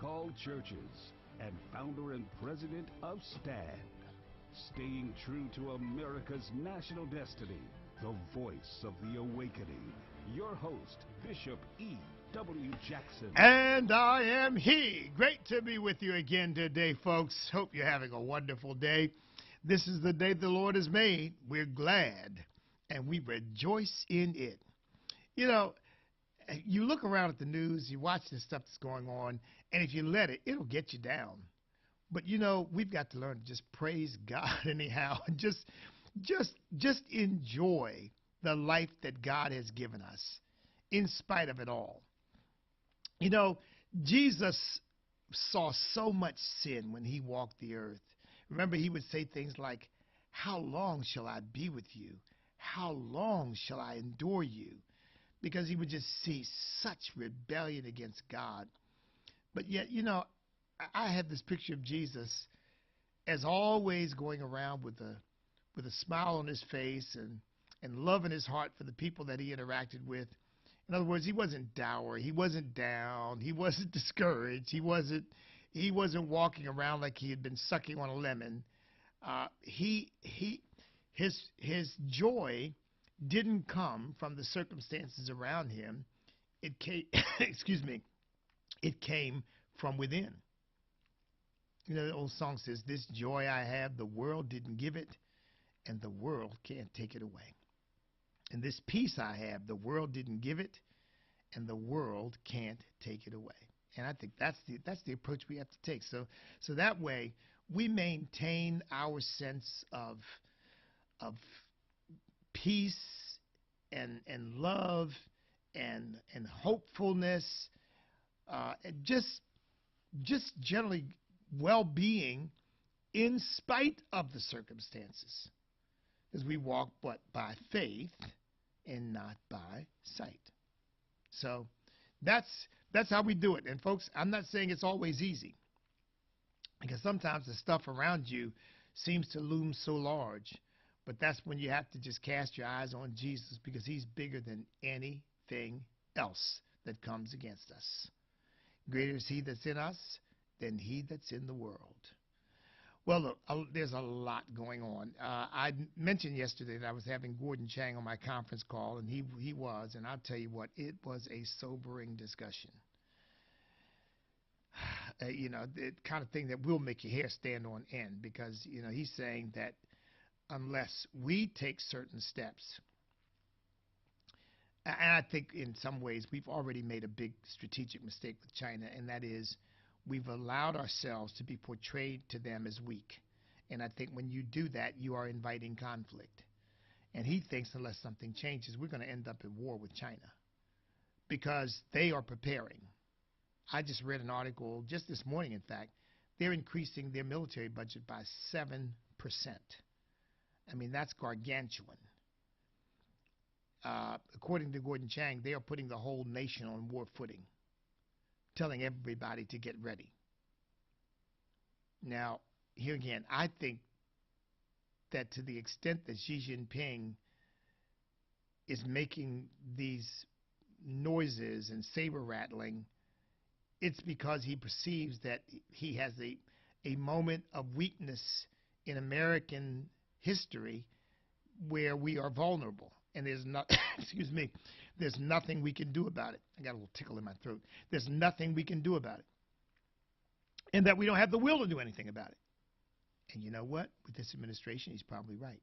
so-called churches, and founder and president of STAND. Staying true to America's national destiny, the voice of the awakening. Your host, Bishop E.W. Jackson. And I am he. Great to be with you again today, folks. Hope you're having a wonderful day. This is the day the Lord has made. We're glad and we rejoice in it. You know, you look around at the news, you watch the stuff that's going on, and if you let it, it'll get you down. But, you know, we've got to learn to just praise God anyhow and just enjoy the life that God has given us in spite of it all. You know, Jesus saw so much sin when he walked the earth. Remember, he would say things like, "How long shall I be with you? How long shall I endure you?" Because he would just see such rebellion against God. But yet, you know, I have this picture of Jesus as always going around with a smile on his face and love in his heart for the people that he interacted with. In other words, he wasn't dour, he wasn't down, he wasn't discouraged, he wasn't walking around like he had been sucking on a lemon. His joy didn't come from the circumstances around him. It came, excuse me, it came from within. You know, the old song says, "This joy I have, the world didn't give it, and the world can't take it away. And this peace I have, the world didn't give it, and the world can't take it away." And I think that's the approach we have to take. So that way we maintain our sense of peace and love and hopefulness, and just generally well-being in spite of the circumstances, as we walk but by faith and not by sight. So that's how we do it. And folks, I'm not saying it's always easy, because sometimes the stuff around you seems to loom so large, but that's when you have to just cast your eyes on Jesus, because he's bigger than anything else that comes against us. Greater is he that's in us than he that's in the world. Well, look, there's a lot going on. I mentioned yesterday that I was having Gordon Chang on my conference call, and he was, and I'll tell you what, it was a sobering discussion. You know, the kind of thing that will make your hair stand on end, because, you know, he's saying that unless we take certain steps, and I think in some ways we've already made a big strategic mistake with China, and that is we've allowed ourselves to be portrayed to them as weak. And I think when you do that, you are inviting conflict. And he thinks unless something changes, we're going to end up at war with China, because they are preparing. I just read an article just this morning, in fact. They're increasing their military budget by 7%. I mean, that's gargantuan. According to Gordon Chang, they are putting the whole nation on war footing, telling everybody to get ready. Now, here again, I think that to the extent that Xi Jinping is making these noises and saber rattling, it's because he perceives that he has a moment of weakness in American history where we are vulnerable. And there's not, excuse me, there's nothing we can do about it. I got a little tickle in my throat. There's nothing we can do about it. And that we don't have the will to do anything about it. And you know what? With this administration, he's probably right.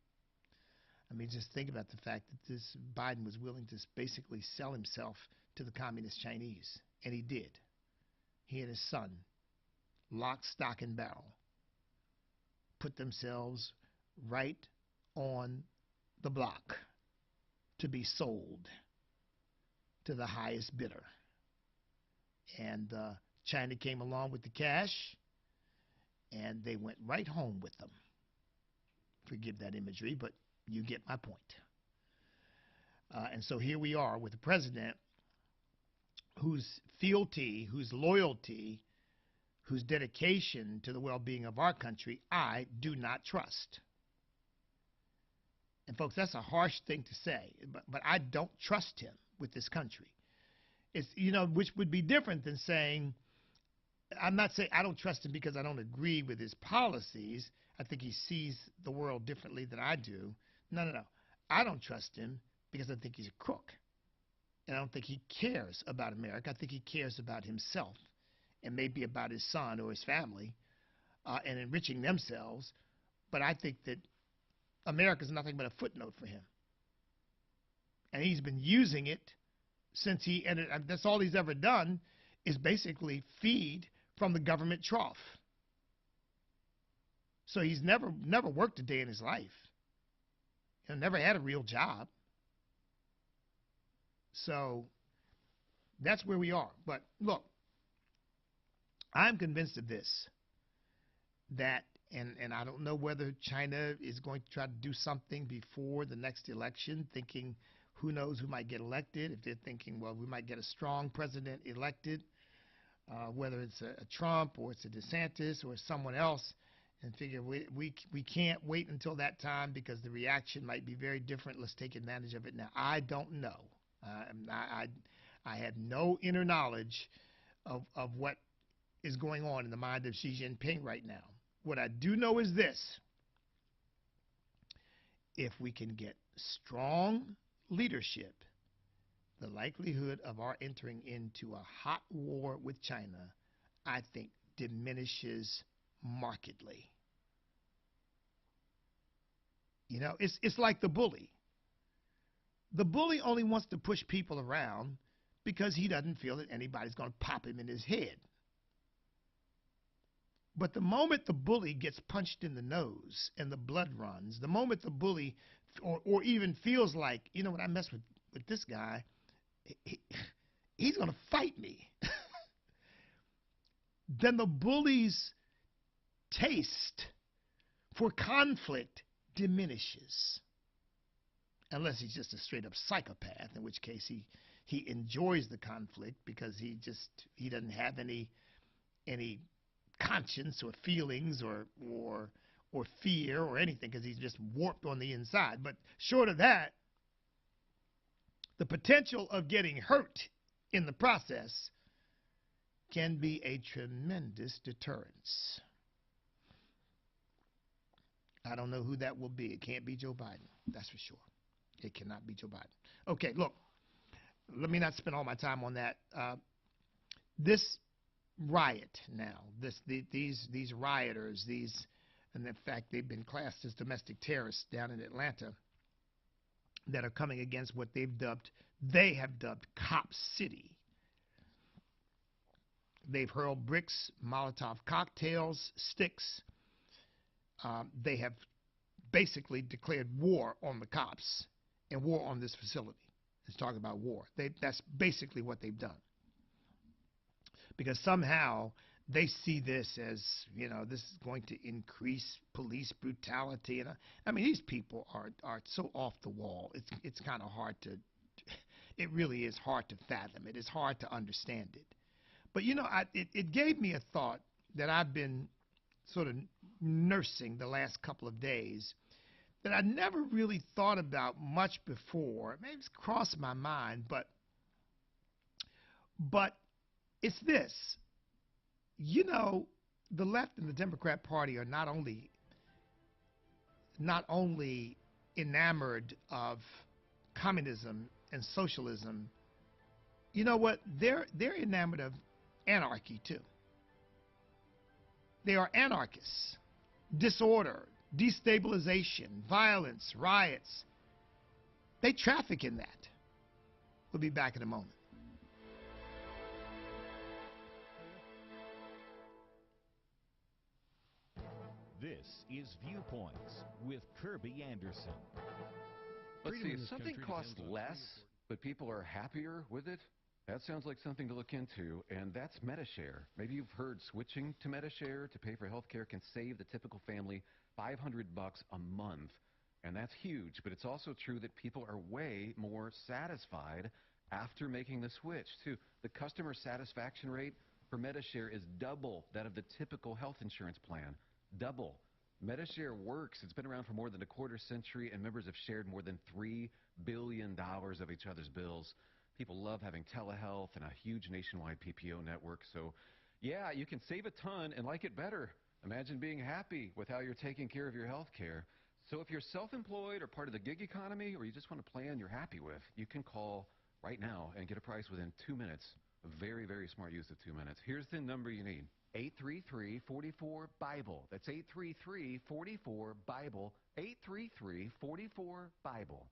I mean, just think about the fact that this Biden was willing to basically sell himself to the communist Chinese. And he did. He and his son, lock, stock, and barrel, put themselves right on the block to be sold to the highest bidder. And China came along with the cash, and they went right home with them. Forgive that imagery, but you get my point. And so here we are with a president whose fealty, whose loyalty, whose dedication to the well-being of our country I do not trust. And folks, that's a harsh thing to say, but I don't trust him with this country. It's, you know, which would be different than saying I'm not saying I don't trust him because I don't agree with his policies. I think he sees the world differently than I do. No, no, no. I don't trust him because I think he's a crook. And I don't think he cares about America. I think he cares about himself and maybe about his son or his family and enriching themselves. But I think that America's nothing but a footnote for him. And he's been using it since he entered. That's all he's ever done is basically feed from the government trough. So he's never worked a day in his life. Never had a real job. So that's where we are. But look, I'm convinced of this, that, and I don't know whether China is going to try to do something before the next election, thinking who knows who might get elected. If they're thinking, well, we might get a strong president elected, whether it's a Trump or it's a DeSantis or someone else, and figure we can't wait until that time because the reaction might be very different. Let's take advantage of it now. I don't know. I have no inner knowledge of what is going on in the mind of Xi Jinping right now. What I do know is this: if we can get strong leadership, the likelihood of our entering into a hot war with China, I think, diminishes markedly. It's like the bully. The bully only wants to push people around because he doesn't feel that anybody's going to pop him in his head. But the moment the bully gets punched in the nose and the blood runs, the moment the bully or even feels like, when I mess with this guy, he's going to fight me, then the bully's taste for conflict diminishes. Unless he's just a straight up psychopath, in which case he enjoys the conflict because he doesn't have any conscience or feelings or fear or anything, because he's just warped on the inside. But short of that, the potential of getting hurt in the process can be a tremendous deterrence. I don't know who that will be. It can't be Joe Biden, that's for sure. It cannot be Joe Biden. Okay, look, let me not spend all my time on that. This riot now, these rioters, and in fact they've been classed as domestic terrorists down in Atlanta, that are coming against what they have dubbed Cop City. They've hurled bricks, Molotov cocktails, sticks. They have basically declared war on the cops and war on this facility. It's talking about war. That's basically what they've done. Because somehow they see this as, this is going to increase police brutality. And I mean, these people are so off the wall. It's kind of hard to, it really is hard to fathom it. It's hard to understand it. But, it gave me a thought that I've been sort of nursing the last couple of days, that I never really thought about much before. Maybe it's crossed my mind, but it's this. The left and the Democrat Party are not only enamored of communism and socialism. You know what? They're enamored of anarchy too. They are anarchists. Disorder, destabilization, violence, riots. They traffic in that. We'll be back in a moment. This is Viewpoints with Kirby Anderson. Let's see, if something costs less, but people are happier with it, that sounds like something to look into, and that's MediShare. Maybe you've heard switching to MediShare to pay for health care can save the typical family $500 a month, and that's huge. But it's also true that people are way more satisfied after making the switch, too. The customer satisfaction rate for MediShare is double that of the typical health insurance plan. Double. MediShare works. It's been around for more than a quarter century, and members have shared more than $3 billion of each other's bills. People love having telehealth and a huge nationwide PPO network, so Yeah, you can save a ton and like it better. Imagine being happy with how you're taking care of your health care. So if you're self-employed or part of the gig economy, or you just want a plan you're happy with, you can call right now and get a price within 2 minutes. A very, very smart use of 2 minutes. Here's the number you need. 833-44-BIBLE. That's 833-44-BIBLE. 833-44-BIBLE.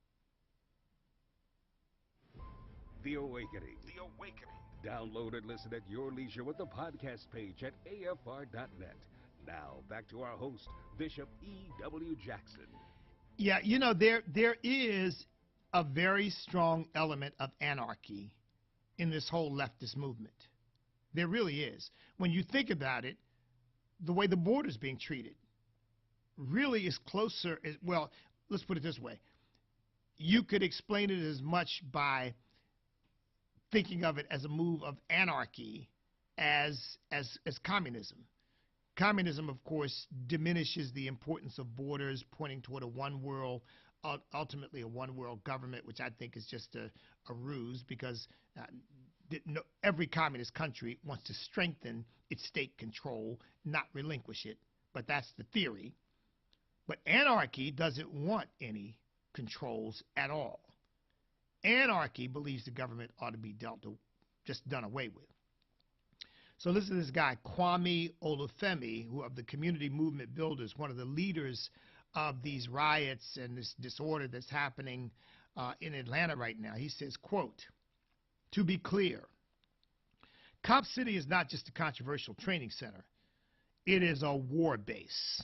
The Awakening. The Awakening. Download and listen at your leisure with the podcast page at AFR.net. Now, back to our host, Bishop E.W. Jackson. Yeah, you know, there is a very strong element of anarchy in this whole leftist movement. There really is. When you think about it, the way the border is being treated really is closer. Well, let's put it this way. You could explain it as much by thinking of it as a move of anarchy as communism. Communism, of course, diminishes the importance of borders, pointing toward a one world, ultimately a one world government, which I think is just a ruse, because every communist country wants to strengthen its state control, not relinquish it. But that's the theory. But anarchy doesn't want any controls at all. Anarchy believes the government ought to be just done away with. So listen to this guy, Kwame Olufemi, who of the Community Movement Builders, one of the leaders of these riots and this disorder that's happening in Atlanta right now. He says, quote, "To be clear, Cop City is not just a controversial training center. It is a war base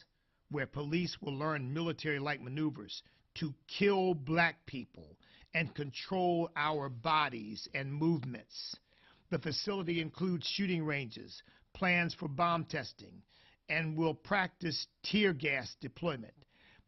where police will learn military-like maneuvers to kill black people and control our bodies and movements. The facility includes shooting ranges, plans for bomb testing, and will practice tear gas deployment.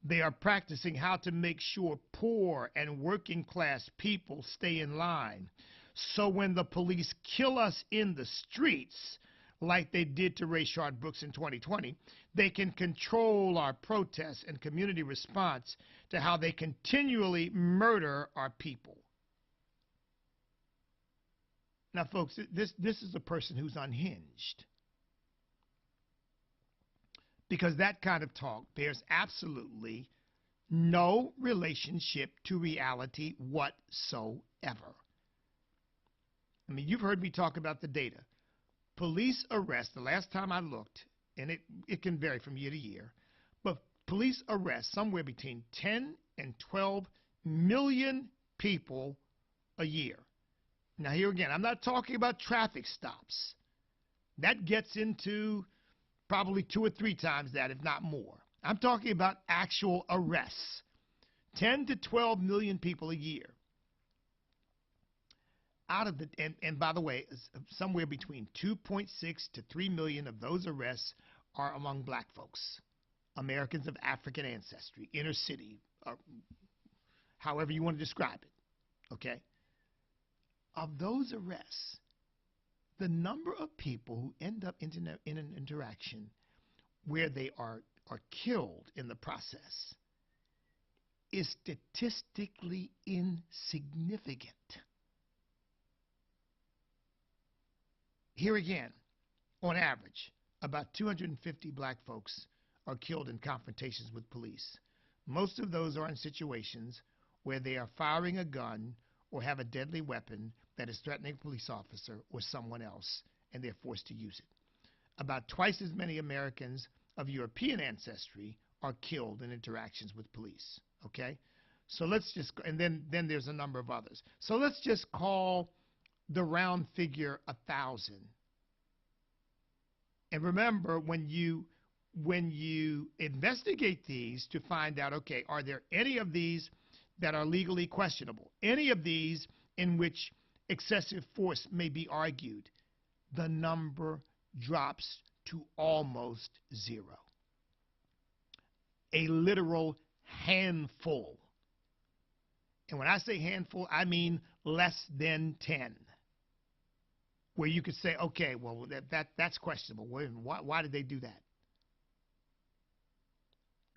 They are practicing how to make sure poor and working class people stay in line. So when the police kill us in the streets, like they did to Rayshard Brooks in 2020, they can control our protests and community response to how they continually murder our people." Now, folks, this is a person who's unhinged, because that kind of talk bears absolutely no relationship to reality whatsoever. I mean, you've heard me talk about the data. Police arrest, the last time I looked, and it can vary from year to year, but police arrest somewhere between 10 and 12 million people a year. Now, here again, I'm not talking about traffic stops. That gets into probably 2 or 3 times that, if not more. I'm talking about actual arrests. 10 to 12 million people a year. Out of the, and by the way, somewhere between 2.6 to 3 million of those arrests are among black folks, Americans of African ancestry, inner city, however you want to describe it, okay? Of those arrests, the number of people who end up in an interaction where they are killed in the process is statistically insignificant. Here again, on average, about 250 black folks are killed in confrontations with police. Most of those are in situations where they are firing a gun or have a deadly weapon that is threatening a police officer or someone else, and they're forced to use it. About twice as many Americans of European ancestry are killed in interactions with police, okay? So let's just, and then there's a number of others. So let's just call the round figure 1,000. And remember, when you investigate these to find out, okay, are there any of these that are legally questionable, any of these in which excessive force may be argued, the number drops to almost 0. A literal handful. And when I say handful, I mean less than 10. Where you could say, okay, well, that's questionable. Why did they do that?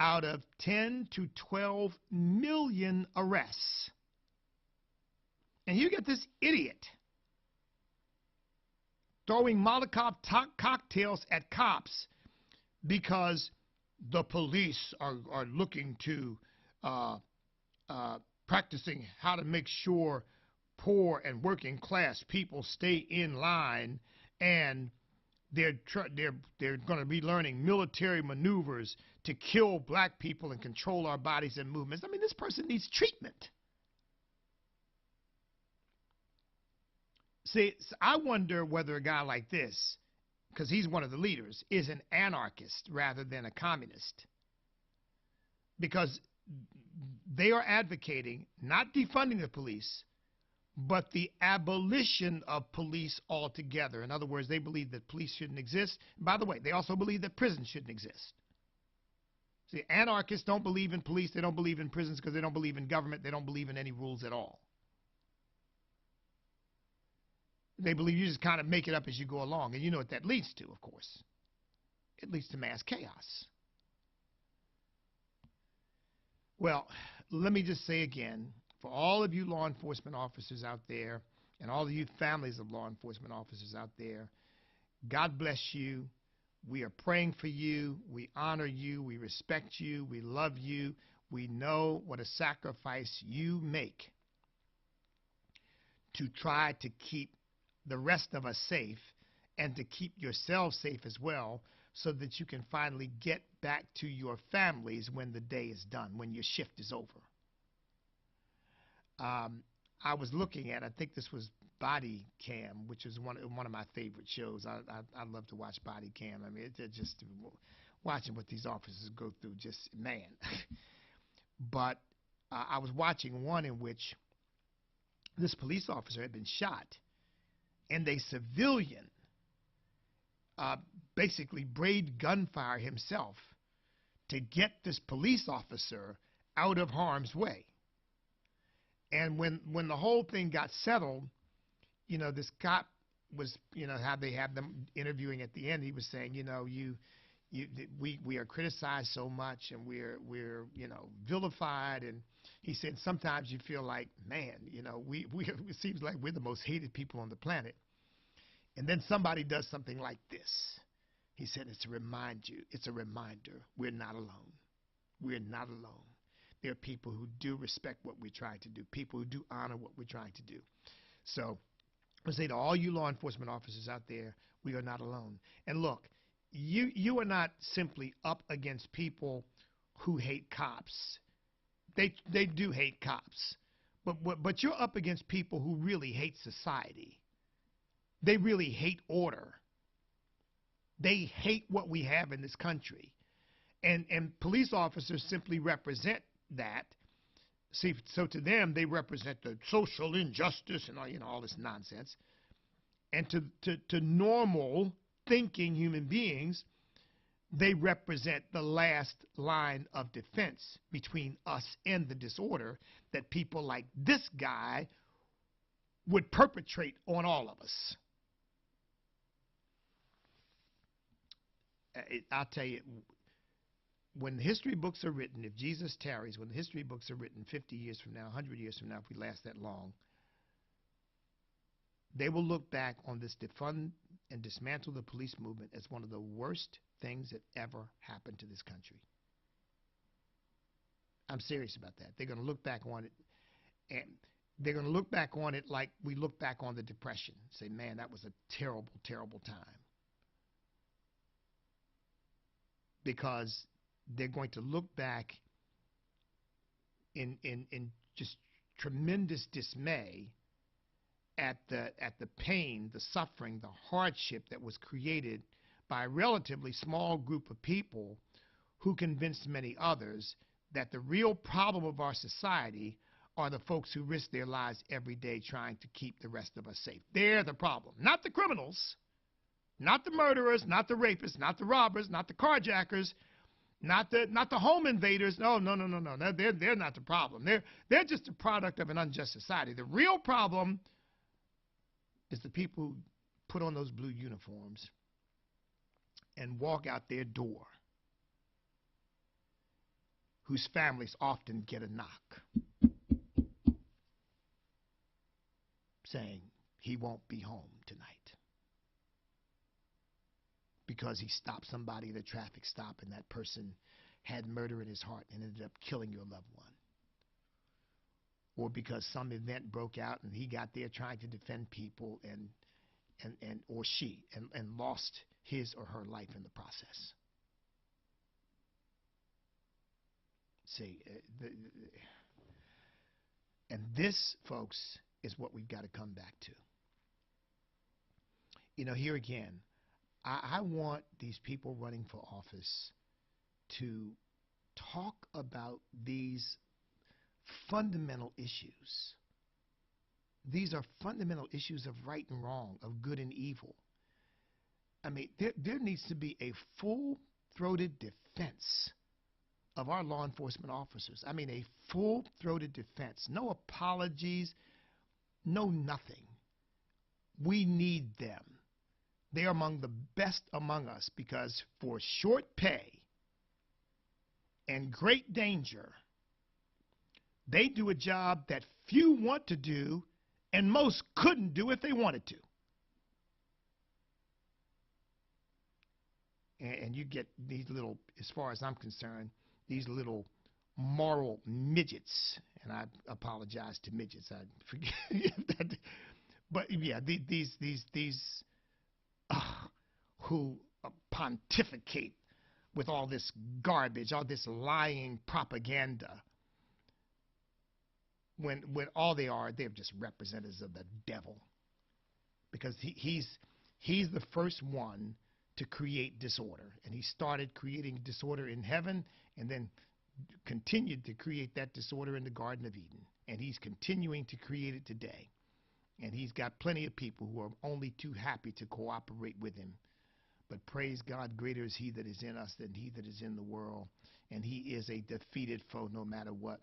Out of 10 to 12 million arrests. And you get this idiot throwing Molotov cocktails at cops because the police are looking to practicing how to make sure poor and working class people stay in line, and they're going to be learning military maneuvers to kill black people and control our bodies and movements. I mean, this person needs treatment. See, I wonder whether a guy like this, because he's one of the leaders, is an anarchist rather than a communist. Because they are advocating not defunding the police, but the abolition of police altogether. In other words, they believe that police shouldn't exist. And by the way, they also believe that prisons shouldn't exist. See, anarchists don't believe in police. They don't believe in prisons because they don't believe in government. They don't believe in any rules at all. They believe you just kind of make it up as you go along. And you know what that leads to, of course. It leads to mass chaos. Well, let me just say again, for all of you law enforcement officers out there and all of you families of law enforcement officers out there, God bless you. We are praying for you. We honor you. We respect you. We love you. We know what a sacrifice you make to try to keep the rest of us safe and to keep yourselves safe as well, so that you can finally get back to your families when the day is done, when your shift is over. I was looking at, I think this was Body Cam, which is one of my favorite shows. I love to watch Body Cam. I mean, it's just watching what these officers go through, just, man. But I was watching one in which this police officer had been shot, and a civilian basically braved gunfire himself to get this police officer out of harm's way. And when the whole thing got settled, you know, this cop was, you know, how they have them interviewing at the end, he was saying, you know, we are criticized so much, and we're you know, vilified, and he said sometimes you feel like, man, you know, it seems like we're the most hated people on the planet. And then somebody does something like this. He said, it's a reminder we're not alone. We're not alone. There are people who do respect what we're trying to do, people who do honor what we're trying to do. So I say to all you law enforcement officers out there, we are not alone. And look, you are not simply up against people who hate cops. They do hate cops. But you're up against people who really hate society. They really hate order. They hate what we have in this country. And police officers simply represent that. See, so to them, they represent the social injustice and all, you know, all this nonsense. And to normal thinking human beings, they represent the last line of defense between us and the disorder that people like this guy would perpetrate on all of us. I'll tell you, when the history books are written, if Jesus tarries, when the history books are written 50 years from now, 100 years from now, if we last that long, they will look back on this defund and dismantle the police movement as one of the worst things that ever happened to this country. I'm serious about that. They're going to look back on it, and they're going to look back on it like we look back on the Depression. Say, man, that was a terrible, terrible time. Because they're going to look back in just tremendous dismay at the pain, the suffering, the hardship that was created by a relatively small group of people who convinced many others that the real problem of our society are the folks who risk their lives every day trying to keep the rest of us safe. They're the problem, not the criminals. Not the murderers, not the rapists, not the robbers, not the carjackers, not the home invaders. No. They're not the problem. They're just a product of an unjust society. The real problem is the people who put on those blue uniforms and walk out their door, whose families often get a knock saying he won't be home tonight. because he stopped somebody at a traffic stop and that person had murder in his heart and ended up killing your loved one. Or because some event broke out and he got there trying to defend people and or she and lost his or her life in the process. See, and this, folks, is what we've got to come back to. You know, here again, I want these people running for office to talk about these fundamental issues. These are fundamental issues of right and wrong, of good and evil. I mean, there needs to be a full-throated defense of our law enforcement officers. I mean, a full-throated defense. No apologies, no nothing. We need them. They are among the best among us because for short pay and great danger, they do a job that few want to do and most couldn't do if they wanted to. And you get these little, as far as I'm concerned, these little moral midgets. And I apologize to midgets. I forget that. But yeah, these who pontificate with all this garbage, all this lying propaganda. When all they are, they're just representatives of the devil. Because he's the first one to create disorder. And he started creating disorder in heaven and then continued to create that disorder in the Garden of Eden. And he's continuing to create it today. And he's got plenty of people who are only too happy to cooperate with him. But praise God, greater is he that is in us than he that is in the world. And he is a defeated foe no matter what.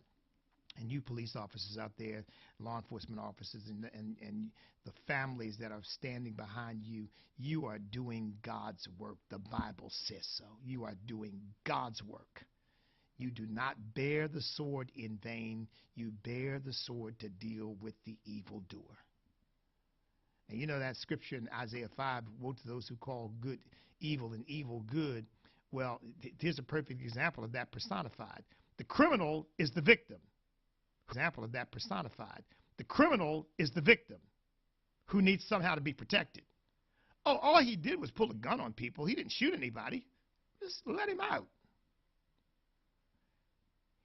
And you police officers out there, law enforcement officers, and the families that are standing behind you, you are doing God's work. The Bible says so. You are doing God's work. You do not bear the sword in vain. You bear the sword to deal with the evildoer. And you know that scripture in Isaiah 5, woe to those who call good evil and evil good. Well, here's a perfect example of that personified. The criminal is the victim. Example of that personified. The criminal is the victim who needs somehow to be protected. Oh, all he did was pull a gun on people. He didn't shoot anybody. Just let him out.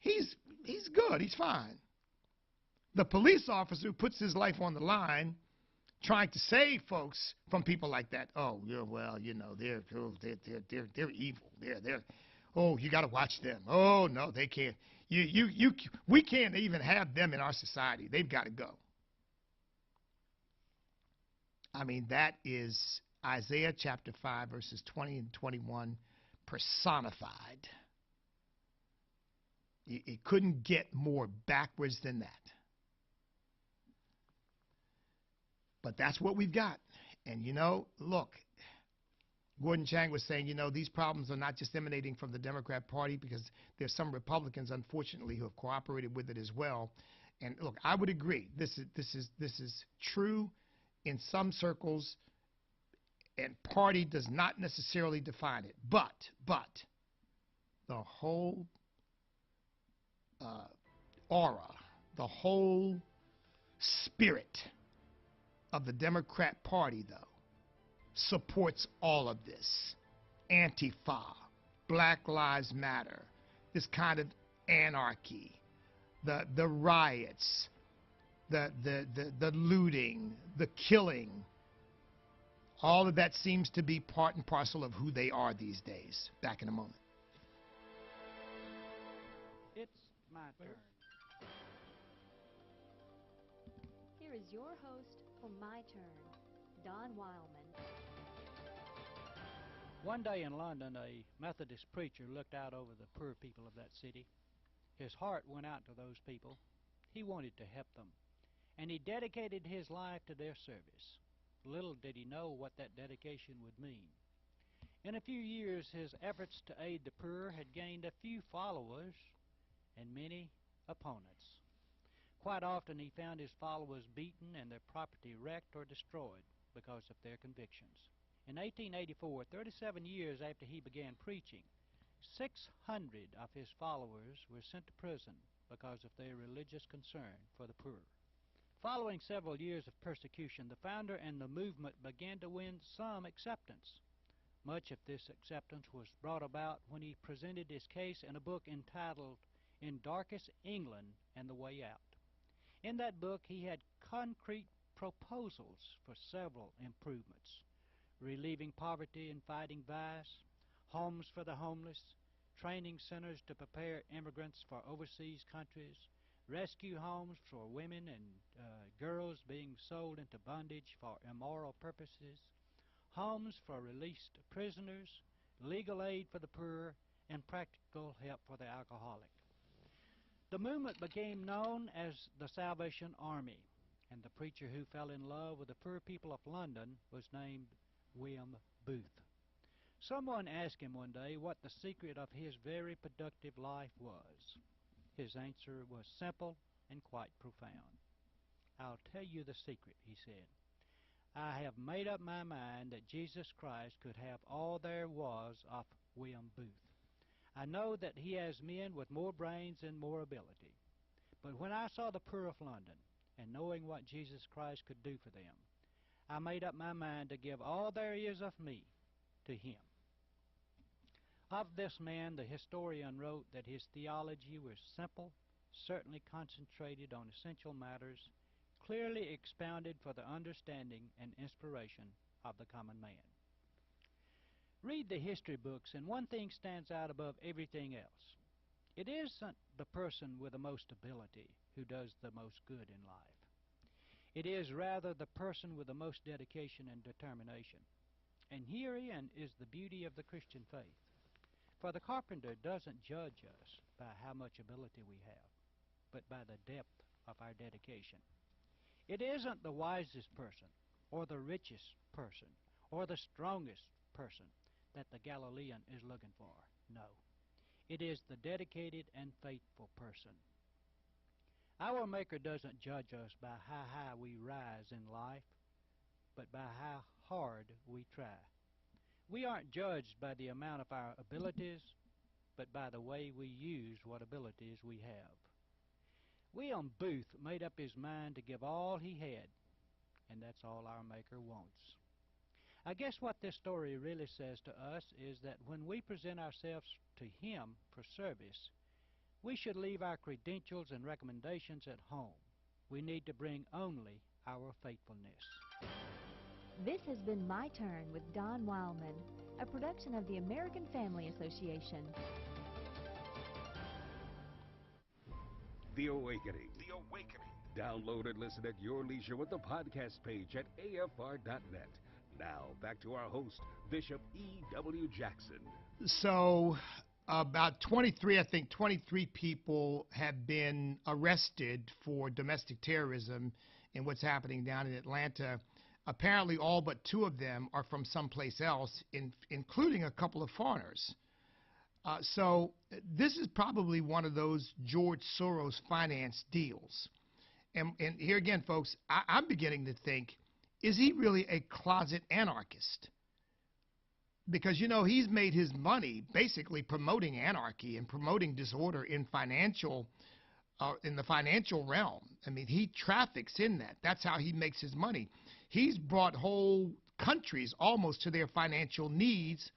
He's good. He's fine. The police officer who puts his life on the line trying to save folks from people like that. Oh, yeah, well, you know, they're evil. Oh, you got to watch them. Oh, no, they can't. We can't even have them in our society. They've got to go. I mean, that is Isaiah chapter 5, verses 20 and 21 personified. It couldn't get more backwards than that. But that's what we've got. And, you know, look, Gordon Chang was saying, you know, these problems are not just emanating from the Democrat Party because there's some Republicans, unfortunately, who have cooperated with it as well. And look, I would agree. This is true in some circles, and party does not necessarily define it. But the whole aura, the whole spirit of the Democrat Party, though, supports all of this. Antifa, Black Lives Matter, this kind of anarchy, the riots, the looting, the killing. All of that seems to be part and parcel of who they are these days. Back in a moment. It's my turn. Here is your host for My Turn, Don Wildman. One day in London, a Methodist preacher looked out over the poor people of that city. His heart went out to those people. He wanted to help them, and he dedicated his life to their service. Little did he know what that dedication would mean. In a few years, his efforts to aid the poor had gained a few followers and many opponents. Quite often, he found his followers beaten and their property wrecked or destroyed because of their convictions. In 1884, 37 years after he began preaching, 600 of his followers were sent to prison because of their religious concern for the poor. Following several years of persecution, the founder and the movement began to win some acceptance. Much of this acceptance was brought about when he presented his case in a book entitled In Darkest England and the Way Out. In that book, he had concrete proposals for several improvements: relieving poverty and fighting vice, homes for the homeless, training centers to prepare immigrants for overseas countries, rescue homes for women and girls being sold into bondage for immoral purposes, homes for released prisoners, legal aid for the poor, and practical help for the alcoholic. The movement became known as the Salvation Army, and the preacher who fell in love with the poor people of London was named William Booth. Someone asked him one day what the secret of his very productive life was. His answer was simple and quite profound. "I'll tell you the secret," he said. "I have made up my mind that Jesus Christ could have all there was of William Booth. I know that he has men with more brains and more ability. But when I saw the poor of London, and knowing what Jesus Christ could do for them, I made up my mind to give all there is of me to him." Of this man, the historian wrote that his theology was simple, certainly concentrated on essential matters, clearly expounded for the understanding and inspiration of the common man. Read the history books, and one thing stands out above everything else. It isn't the person with the most ability who does the most good in life. It is rather the person with the most dedication and determination. And herein is the beauty of the Christian faith. For the carpenter doesn't judge us by how much ability we have, but by the depth of our dedication. It isn't the wisest person, or the richest person, or the strongest person that the Galilean is looking for. No. It is the dedicated and faithful person. Our Maker doesn't judge us by how high we rise in life, but by how hard we try. We aren't judged by the amount of our abilities, but by the way we use what abilities we have. William Booth made up his mind to give all he had, and that's all our Maker wants. I guess what this story really says to us is that when we present ourselves to him for service, we should leave our credentials and recommendations at home. We need to bring only our faithfulness. This has been My Turn with Don Wildman, a production of the American Family Association. The Awakening. The Awakening. Download and listen at your leisure with the podcast page at AFR.net. Now, back to our host, Bishop E.W. Jackson. So, about 23 people have been arrested for domestic terrorism in what's happening down in Atlanta. Apparently, all but 2 of them are from someplace else, including a couple of foreigners. So, this is probably one of those George Soros finance deals. And here again, folks, I'm beginning to think, is he really a closet anarchist? Because, you know, he's made his money basically promoting anarchy and promoting disorder in the financial realm. I mean, he traffics in that. That's how he makes his money. He's brought whole countries almost to their financial knees,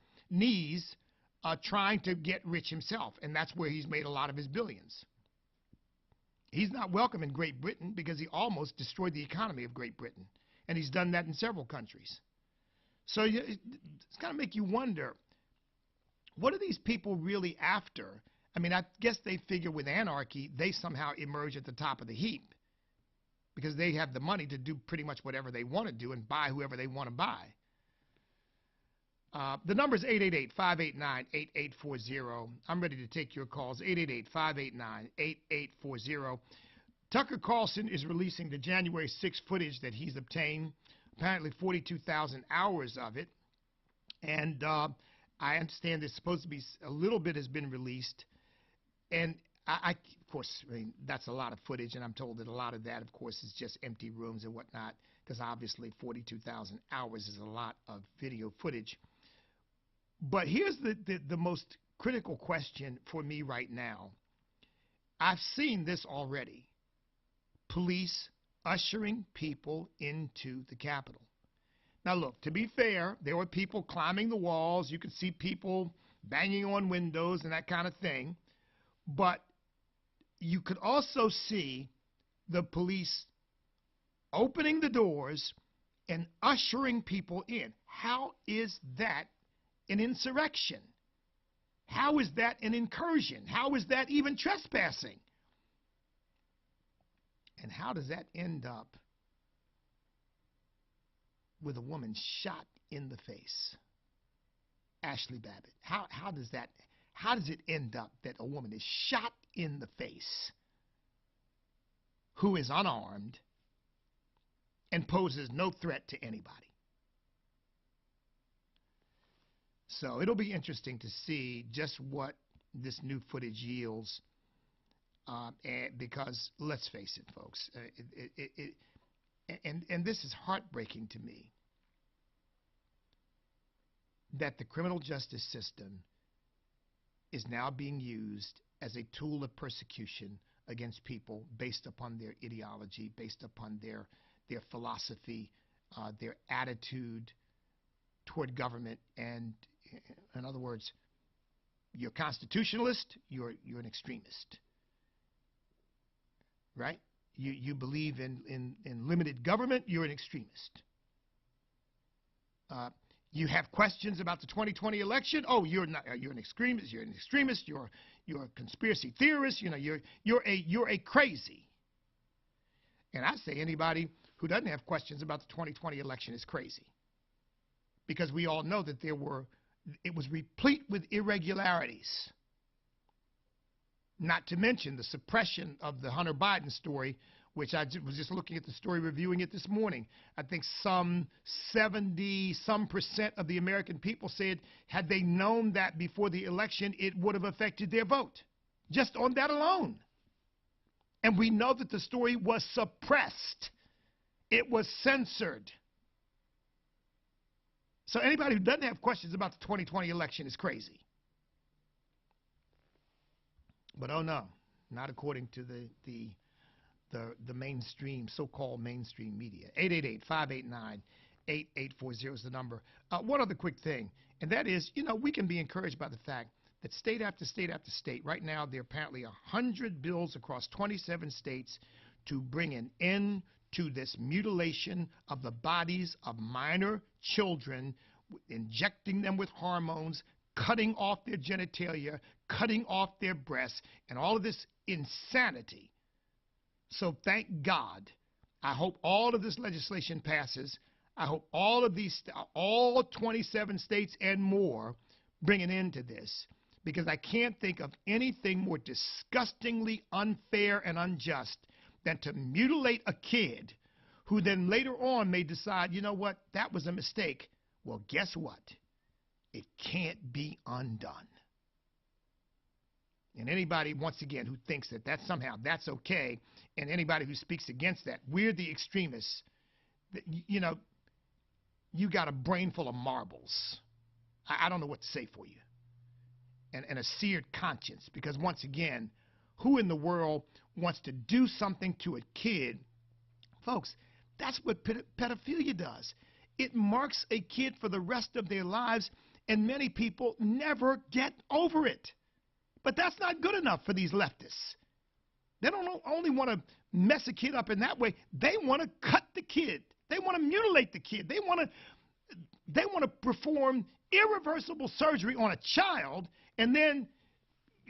trying to get rich himself, and that's where he's made a lot of his billions. He's not welcome in Great Britain because he almost destroyed the economy of Great Britain, and he's done that in several countries. So it's got to make you wonder, what are these people really after? I mean, I guess they figure with anarchy, they somehow emerge at the top of the heap because they have the money to do pretty much whatever they want to do and buy whoever they want to buy. The number is 888-589-8840. I'm ready to take your calls, 888-589-8840. Tucker Carlson is releasing the January 6th footage that he's obtained, apparently 42,000 hours of it. And I understand there's supposed to be a little bit has been released. And of course, I mean, that's a lot of footage, and I'm told that a lot of that, of course, is just empty rooms and whatnot. because obviously 42,000 hours is a lot of video footage. But here's the most critical question for me right now. I've seen this already. Police ushering people into the Capitol. Now, look, to be fair, there were people climbing the walls. You could see people banging on windows and that kind of thing. But you could also see the police opening the doors and ushering people in. How is that an insurrection? How is that an incursion? How is that even trespassing? And how does that end up with a woman shot in the face? Ashley Babbitt. How does it end up that a woman is shot in the face who is unarmed and poses no threat to anybody? So it'll be interesting to see just what this new footage yields, because let's face it, folks, and this is heartbreaking to me, that the criminal justice system is now being used as a tool of persecution against people based upon their ideology, based upon their philosophy, their attitude toward government. And in other words, you're a constitutionalist, you're an extremist, right? You believe in limited government, you're an extremist. You have questions about the 2020 election. Oh, you're an extremist. You're an extremist. You're a conspiracy theorist. You know, you're a crazy. And I say anybody who doesn't have questions about the 2020 election is crazy, because we all know that it was replete with irregularities. Not to mention the suppression of the Hunter Biden story, which I was just looking at the story, reviewing it this morning. I think some 70% of the American people said had they known that before the election, it would have affected their vote, just on that alone. And we know that the story was suppressed. It was censored. So anybody who doesn't have questions about the 2020 election is crazy. But oh no, not according to the mainstream, so-called mainstream media. 888-589-8840 is the number. One other quick thing, and that is, we can be encouraged by the fact that state after state after state, right now there are apparently 100 bills across 27 states to bring an end to this mutilation of the bodies of minor children, injecting them with hormones, cutting off their genitalia, cutting off their breasts, and all of this insanity. So thank God. I hope all of this legislation passes. I hope all 27 states and more bring an end to this, because I can't think of anything more disgustingly unfair and unjust than to mutilate a kid who then later on may decide, you know what, that was a mistake. Well, guess what? It can't be undone. And anybody, once again, who thinks that that's okay, and anybody who speaks against that, we're the extremists. You got a brain full of marbles. I don't know what to say for you. And a seared conscience, because once again, who in the world wants to do something to a kid? Folks, that's what pedophilia does. It marks a kid for the rest of their lives, and many people never get over it. But that's not good enough for these leftists. They don't only want to mess a kid up in that way. They want to cut the kid. They want to mutilate the kid. They want to perform irreversible surgery on a child, and then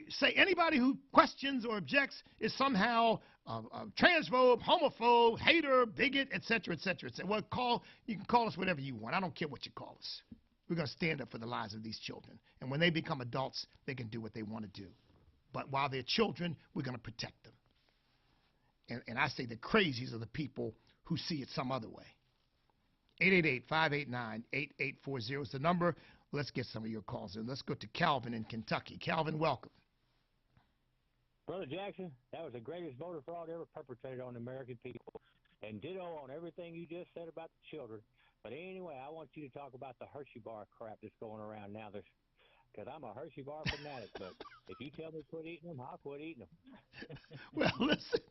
say anybody who questions or objects is somehow a transphobe, homophobe, hater, bigot, etc., etc., etc. Well, you can call us whatever you want. I don't care what you call us. We're going to stand up for the lives of these children. And when they become adults, they can do what they want to do. But while they're children, we're going to protect them. And I say the crazies are the people who see it some other way. 888-589-8840 is the number. Let's get some of your calls in. Let's go to Calvin in Kentucky. Calvin, welcome. Brother Jackson, that was the greatest voter fraud ever perpetrated on the American people. And ditto on everything you just said about the children. But anyway, I want you to talk about the Hershey bar crap that's going around now. Because I'm a Hershey bar fanatic, but if you tell me quit eating them, I'll quit eating them. Well, listen.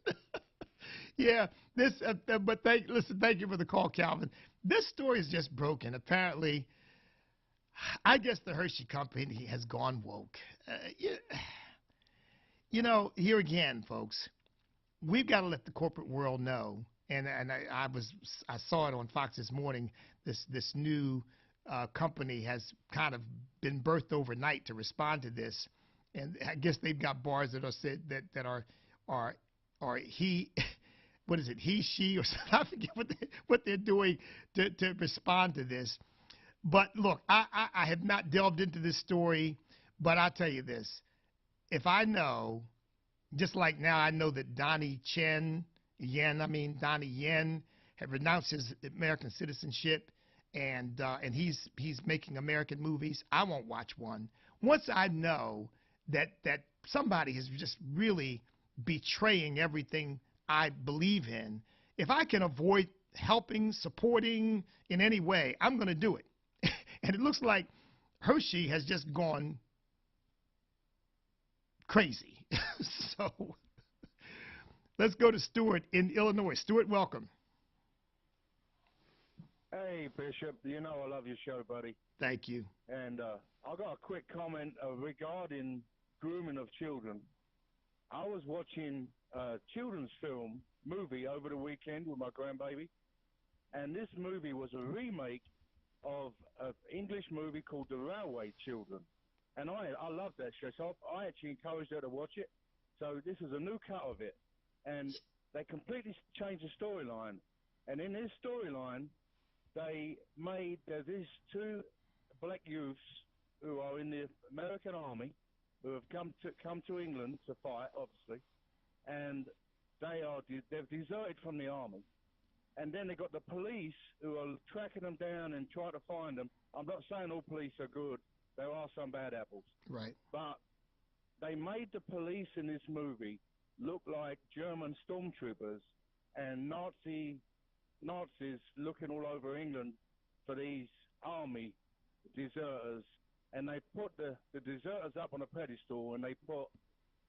Yeah, thank you for the call, Calvin. This story is just broken. Apparently, I guess the Hershey Company has gone woke. You know, here again, folks, we've got to let the corporate world know. And I saw it on Fox this morning. This new company has kind of been birthed overnight to respond to this, and I guess they've got bars that are said that are he. What is it? He, she, or something. I forget what they're doing to respond to this. But look, I have not delved into this story, but I'll tell you this: if I know, just like now, I know that Donnie Yen had renounced his American citizenship, and he's making American movies. I won't watch one. Once I know that somebody is just really betraying everything I believe in, if I can avoid helping, supporting in any way, I'm going to do it. And it looks like Hershey has just gone crazy. So let's go to Stuart in Illinois. Stuart, welcome. Hey, Bishop. You know I love your show, buddy. Thank you. And I got a quick comment regarding grooming of children. I was watching a children's movie over the weekend with my grandbaby, and this movie was a remake of an English movie called The Railway Children. And I love that show, so I actually encouraged her to watch it. So this is a new cut of it. And they completely changed the storyline. And in this storyline, they made these two black youths who are in the American Army, who have come to England to fight, obviously, and they've deserted from the army. And then they got the police who are tracking them down and trying to find them. I'm not saying all police are good. There are some bad apples. Right. But they made the police in this movie look like German stormtroopers and Nazis looking all over England for these army deserters. And they put the deserters up on a pedestal, and they put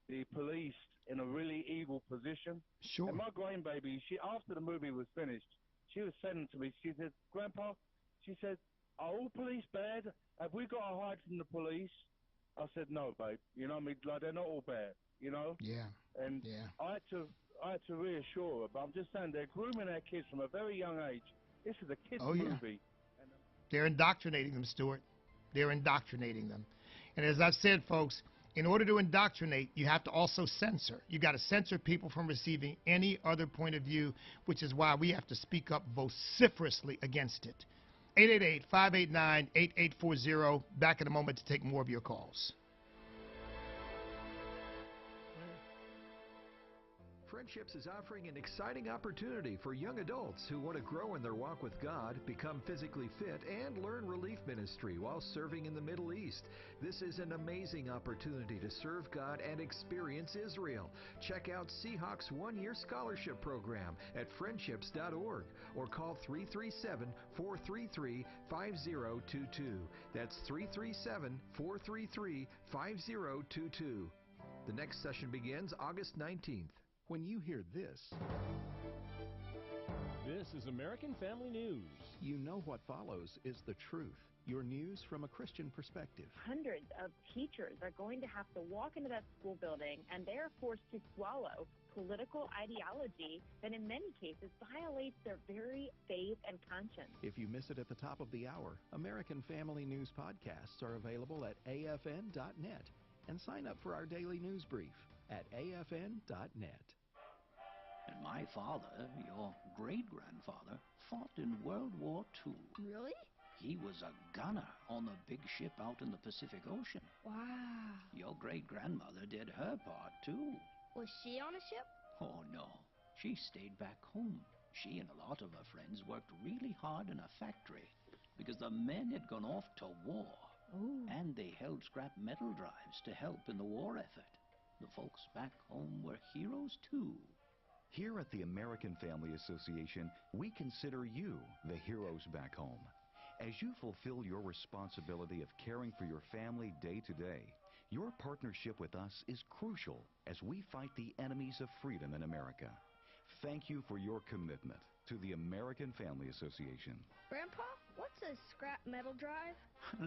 the police in a really evil position. Sure. And my grandbaby, after the movie was finished, she was saying to me, she said, Grandpa, she said, are all police bad? Have we got to hide from the police? I said, no, babe. You know what I mean? Like, they're not all bad, you know? Yeah. And yeah. I had to reassure her, but I'm just saying they're grooming our kids from a very young age. This is a kids' movie. They're indoctrinating them, Stuart. They're indoctrinating them. And as I've said, folks, in order to indoctrinate, you have to also censor. You got to censor people from receiving any other point of view, which is why we have to speak up vociferously against it. 888-589-8840. Back in a moment to take more of your calls. Friendships is offering an exciting opportunity for young adults who want to grow in their walk with God, become physically fit, and learn relief ministry while serving in the Middle East. This is an amazing opportunity to serve God and experience Israel. Check out Seahawks one-year scholarship program at friendships.org or call 337-433-5022. That's 337-433-5022. The next session begins August 19th. When you hear this is American Family News. You know what follows is the truth. Your news from a Christian perspective. Hundreds of teachers are going to have to walk into that school building, and they are forced to swallow political ideology that in many cases violates their very faith and conscience. If you miss it at the top of the hour, American Family News podcasts are available at afn.net. And sign up for our daily news brief at afn.net. And my father, your great-grandfather, fought in World War II. Really? He was a gunner on the big ship out in the Pacific Ocean. Wow. Your great-grandmother did her part, too. Was she on a ship? Oh, no. She stayed back home. She and a lot of her friends worked really hard in a factory because the men had gone off to war. Ooh. And they held scrap metal drives to help in the war effort. The folks back home were heroes, too. Here at the American Family Association, we consider you the heroes back home. As you fulfill your responsibility of caring for your family day to day, your partnership with us is crucial as we fight the enemies of freedom in America. Thank you for your commitment to the American Family Association. Grandpa, what's a scrap metal drive?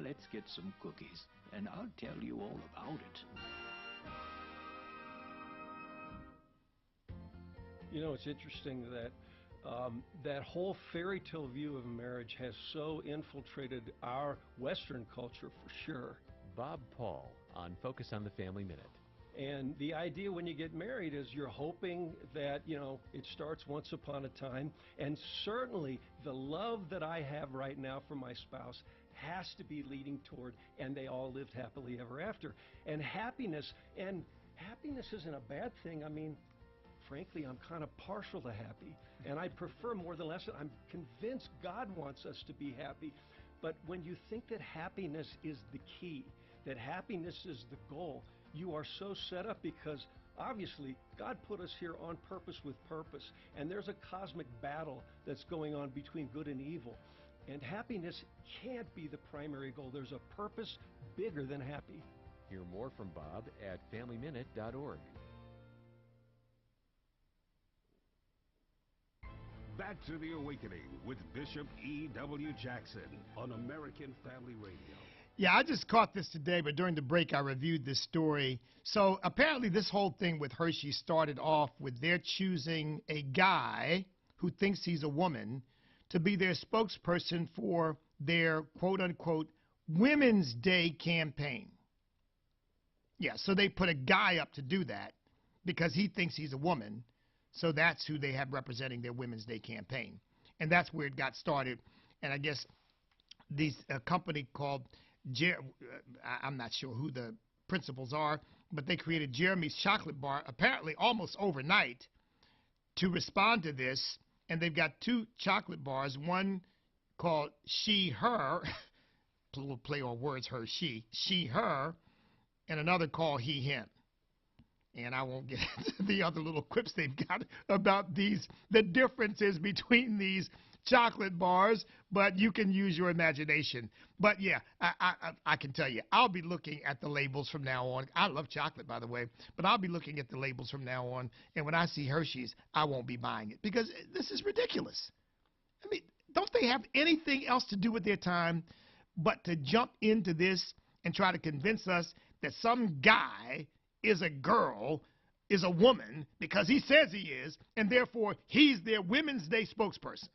Let's get some cookies, and I'll tell you all about it. You know, it's interesting that that whole fairy tale view of marriage has so infiltrated our Western culture for sure. Bob Paul on Focus on the Family Minute. And the idea when you get married is you're hoping that, you know, it starts once upon a time. And certainly the love that I have right now for my spouse has to be leading toward, and they all lived happily ever after. And happiness isn't a bad thing. I mean, frankly, I'm kind of partial to happy. And I prefer more than less. I'm convinced God wants us to be happy. But when you think that happiness is the key, that happiness is the goal, you are so set up because obviously God put us here on purpose with purpose. And there's a cosmic battle that's going on between good and evil. And happiness can't be the primary goal. There's a purpose bigger than happy. Hear more from Bob at FamilyMinute.org. Back to the Awakening with Bishop E.W. Jackson on American Family Radio. Yeah, I just caught this today, but during the break I reviewed this story. So apparently this whole thing with Hershey started off with their choosing a guy who thinks he's a woman to be their spokesperson for their quote-unquote Women's Day campaign. Yeah, so they put a guy up to do that because he thinks he's a woman. So that's who they have representing their Women's Day campaign. And that's where it got started. And I guess a company called, I'm not sure who the principals are, but they created Jeremy's Chocolate Bar apparently almost overnight to respond to this. And they've got two chocolate bars, one called She, Her, a little play on words, her, she, her, and another called He, Him. And I won't get into the other little quips they've got about the differences between these chocolate bars, but you can use your imagination. But yeah, I can tell you, I'll be looking at the labels from now on. I love chocolate, by the way, but I'll be looking at the labels from now on. And when I see Hershey's, I won't be buying it because this is ridiculous. I mean, don't they have anything else to do with their time but to jump into this and try to convince us that some guy is a girl, is a woman, because he says he is, and therefore he's their Women's Day spokesperson.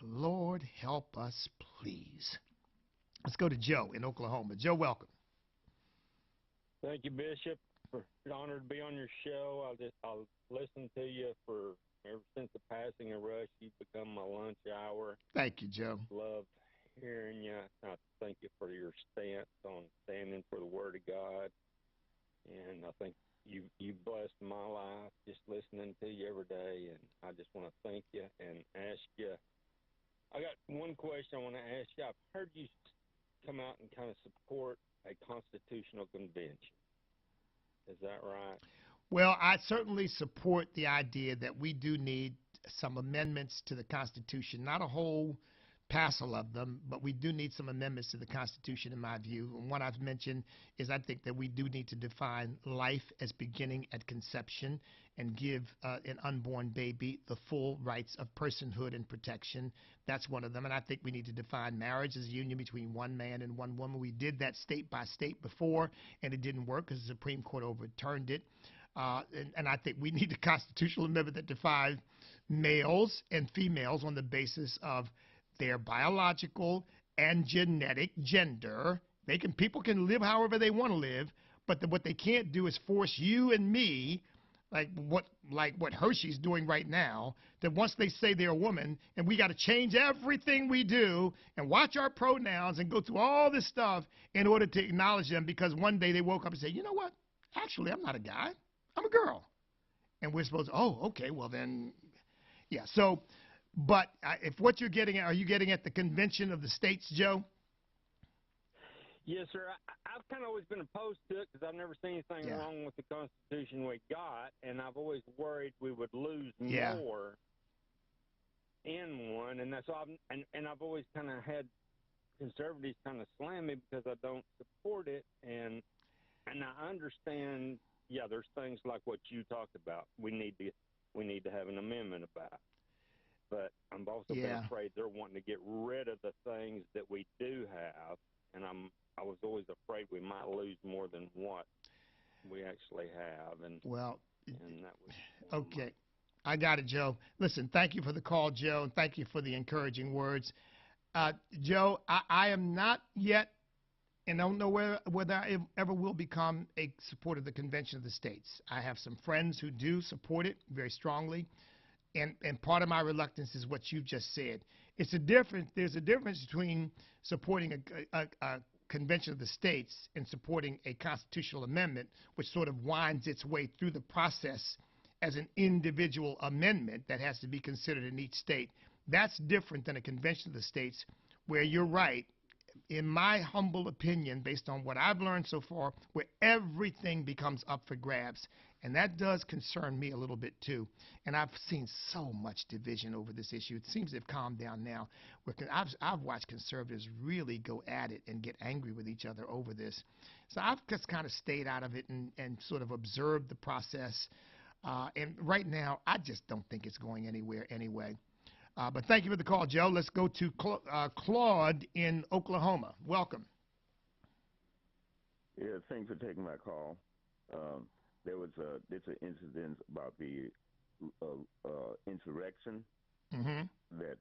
Lord help us, please. Let's go to Joe in Oklahoma. Joe, welcome. Thank you, Bishop. It's an honor to be on your show. I'll listen to you for ever since the passing of Rush. You've become my lunch hour. Thank you, Joe. Loved hearing you. I thank you for your stance on standing for the Word of God. And I think you blessed my life just listening to you every day. And I just want to thank you and ask you. I got one question I want to ask you. I've heard you come out and kind of support a constitutional convention. Is that right? Well, I certainly support the idea that we do need some amendments to the Constitution, not a whole passel of them, but we do need some amendments to the Constitution in my view. And one I've mentioned is I think that we do need to define life as beginning at conception and give an unborn baby the full rights of personhood and protection. That's one of them. And I think we need to define marriage as a union between one man and one woman. We did that state by state before, and it didn't work because the Supreme Court overturned it. And I think we need a constitutional amendment that defines males and females on the basis of their biological and genetic gender. People can live however they want to live, but what they can't do is force you and me, like what Hershey's doing right now, that once they say they're a woman, and we got to change everything we do and watch our pronouns and go through all this stuff in order to acknowledge them, because one day they woke up and said, you know what, actually I'm not a guy, I'm a girl. And we're supposed to, oh, okay, well then, yeah. So, but if what you're getting at, are you getting at the convention of the states, Joe? Yes, sir. I've kind of always been opposed to it because I've never seen anything wrong with the Constitution we got, and I've always worried we would lose more in one, and that's all. And I've always kind of had conservatives kind of slam me because I don't support it, and I understand. Yeah, there's things like what you talked about. We need to have an amendment about. But I'm also been afraid they're wanting to get rid of the things that we do have, and I was always afraid we might lose more than what we actually have. And that was okay. I got it, Joe. Listen, thank you for the call, Joe, and thank you for the encouraging words. Joe, I am not yet, and don't know whether I ever will become a supporter of the Convention of the States. I have some friends who do support it very strongly, and part of my reluctance is what you just said. There's a difference between supporting a Convention of the States and supporting a constitutional amendment, which sort of winds its way through the process as an individual amendment that has to be considered in each state. That's different than a Convention of the States, where you're right, in my humble opinion, based on what I've learned so far, where everything becomes up for grabs. And that does concern me a little bit, too. And I've seen so much division over this issue. It seems they've calmed down now. I've watched conservatives really go at it and get angry with each other over this. So I've just kind of stayed out of it and sort of observed the process. And right now, I just don't think it's going anywhere anyway. But thank you for the call, Joe. Let's go to Claude in Oklahoma. Welcome. Yeah, thanks for taking my call. There was an incident about the insurrection that,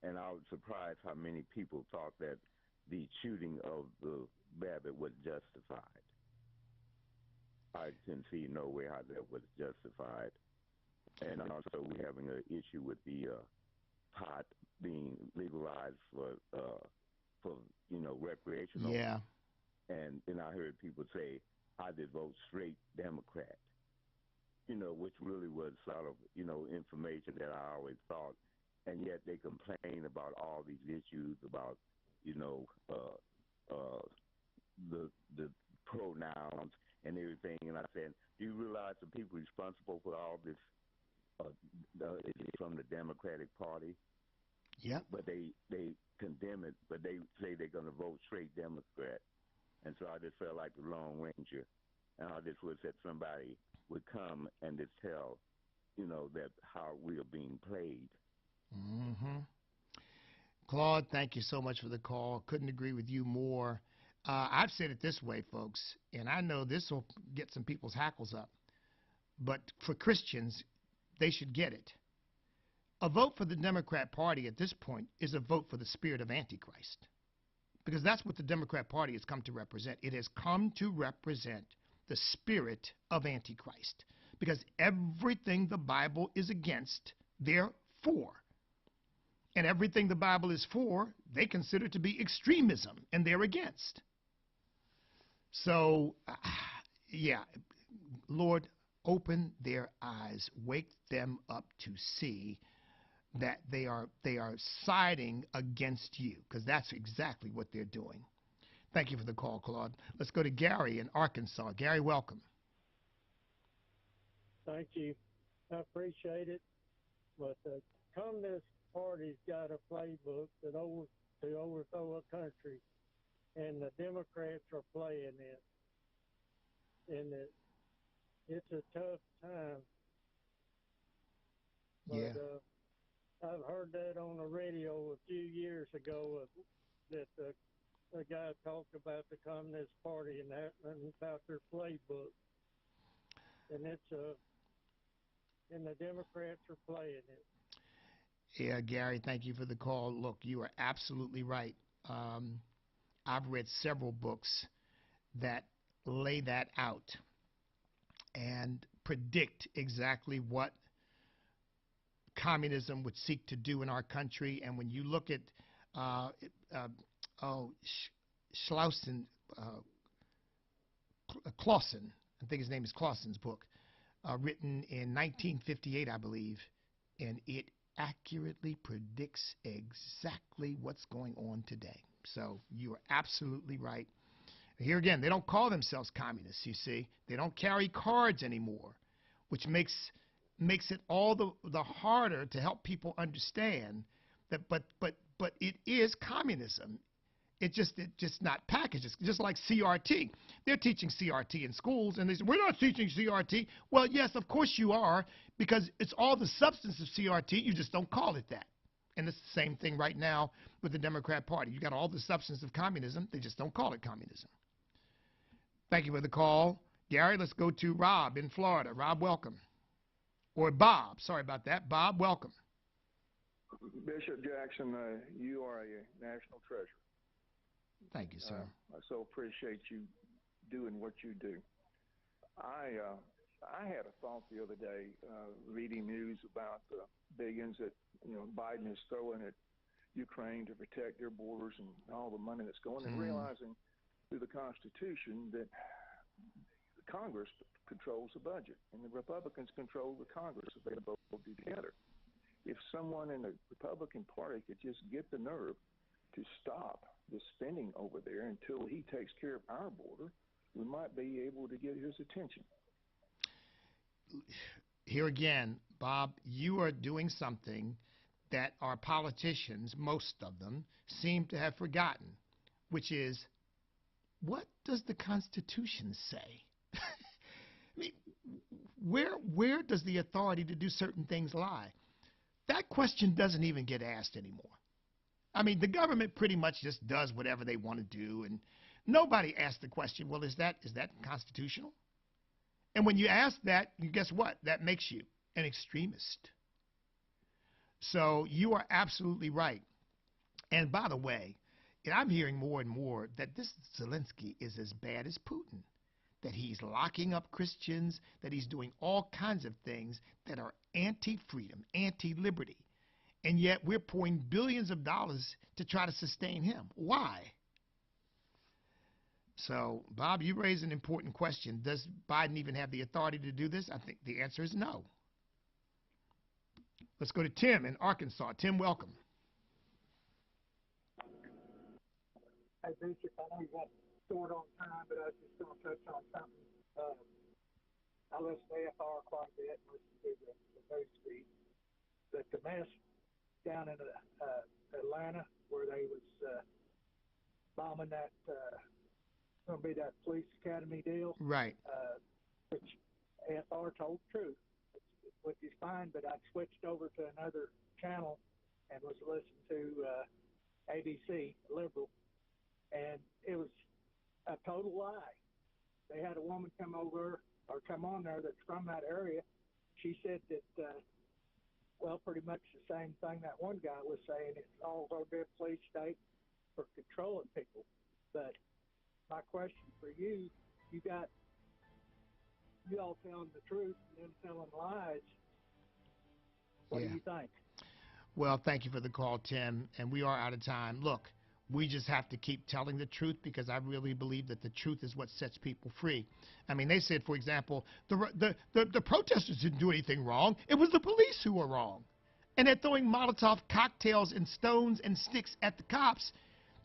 and I was surprised how many people thought that the shooting of the Babbitt was justified. I can see no way how that was justified. And also, we're having an issue with the pot being legalized for recreational. Yeah. And then I heard people say, I did vote straight Democrat, which really was sort of, information that I always thought. And yet they complain about all these issues about, the pronouns and everything. And I said, do you realize the people responsible for all this from the Democratic Party? Yeah. But they condemn it, but they say they're going to vote straight Democrat. And so I just felt like the Lone Ranger. And I just wish that somebody would come and just tell, that how we are being played. Mm-hmm. Claude, thank you so much for the call. Couldn't agree with you more. I've said it this way, folks, and I know this will get some people's hackles up. But for Christians, they should get it. A vote for the Democrat Party at this point is a vote for the spirit of Antichrist. Because that's what the Democrat Party has come to represent. It has come to represent the spirit of Antichrist. Because everything the Bible is against, they're for. And everything the Bible is for, they consider to be extremism, and they're against. So, yeah, Lord, open their eyes, wake them up to see that they are siding against you, because that's exactly what they're doing. Thank you for the call, Claude. Let's go to Gary in Arkansas. Gary, welcome. Thank you. I appreciate it. But the Communist Party's got a playbook to overthrow a country, and the Democrats are playing it. And it's a tough time. Yeah. But, I've heard that on the radio a few years ago that the guy talked about the Communist Party and about their playbook. And and the Democrats are playing it. Yeah, Gary, thank you for the call. Look, you are absolutely right. I've read several books that lay that out and predict exactly what communism would seek to do in our country. And when you look at Clausen, I think his name is Clausen's book, written in 1958, I believe, and it accurately predicts exactly what's going on today. So you are absolutely right. Here again, they don't call themselves communists, you see. They don't carry cards anymore, which makes it all the harder to help people understand that but it is communism. It's just not packaged. It's just like CRT. They're teaching CRT in schools, and they say, we're not teaching CRT. Well, yes, of course you are, because it's all the substance of CRT. You just don't call it that. And it's the same thing right now with the Democrat Party. You got all the substance of communism. They just don't call it communism. Thank you for the call. Gary, let's go to Rob in Florida. Rob, welcome. Or Bob. Sorry about that. Bob, welcome. Bishop Jackson, you are a national treasure. Thank you, sir. I so appreciate you doing what you do. I had a thought the other day, reading news about the billions that Biden is throwing at Ukraine to protect their borders and all the money that's going, and realizing through the Constitution that Congress controls the budget and the Republicans control the Congress if they both do together. If someone in the Republican Party could just get the nerve to stop the spending over there until he takes care of our border, we might be able to get his attention. Here again, Bob, you are doing something that our politicians, most of them, seem to have forgotten, which is, what does the Constitution say? I mean, where does the authority to do certain things lie? That question doesn't even get asked anymore. I mean, the government pretty much just does whatever they want to do, and nobody asks the question, well, is that constitutional? And when you ask that, guess what? That makes you an extremist. So you are absolutely right. And by the way, I'm hearing more and more that this Zelensky is as bad as Putin, that he's locking up Christians, that he's doing all kinds of things that are anti-freedom, anti-liberty. And yet we're pouring billions of dollars to try to sustain him. Why? So, Bob, you raise an important question. Does Biden even have the authority to do this? I think the answer is no. Let's go to Tim in Arkansas. Tim, welcome. Hey, Bishop, I know you got short on time, but I was just going to touch on something. I listen to AFR quite a bit and listen to the news feed. But the mess down in Atlanta where they was bombing that, going to be that police academy deal. Right. Which AFR told the truth, which is fine, but I switched over to another channel and was listening to ABC, liberal, and it was a total lie. They had a woman come on there that's from that area. She said that, well, pretty much the same thing that one guy was saying. It's all going to be a police state for controlling people. But my question for you, you all telling the truth and them telling lies. What do you think? Well, thank you for the call, Tim, and we are out of time. Look, we just have to keep telling the truth, because I really believe that the truth is what sets people free. I mean, they said, for example, the protesters didn't do anything wrong. It was the police who were wrong. And they're throwing Molotov cocktails and stones and sticks at the cops,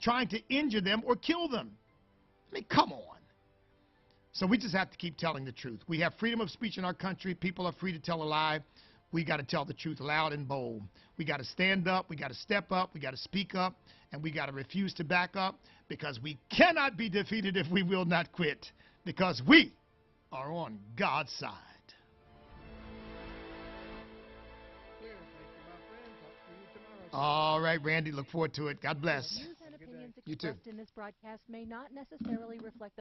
trying to injure them or kill them. I mean, come on. So we just have to keep telling the truth. We have freedom of speech in our country. People are free to tell a lie. We got to tell the truth loud and bold. We got to stand up. We got to step up. We got to speak up. And we got to refuse to back up, because we cannot be defeated if we will not quit, because we are on God's side. All right, Randy, look forward to it. God bless. The views and opinions You too. expressed in this broadcast may not necessarily reflect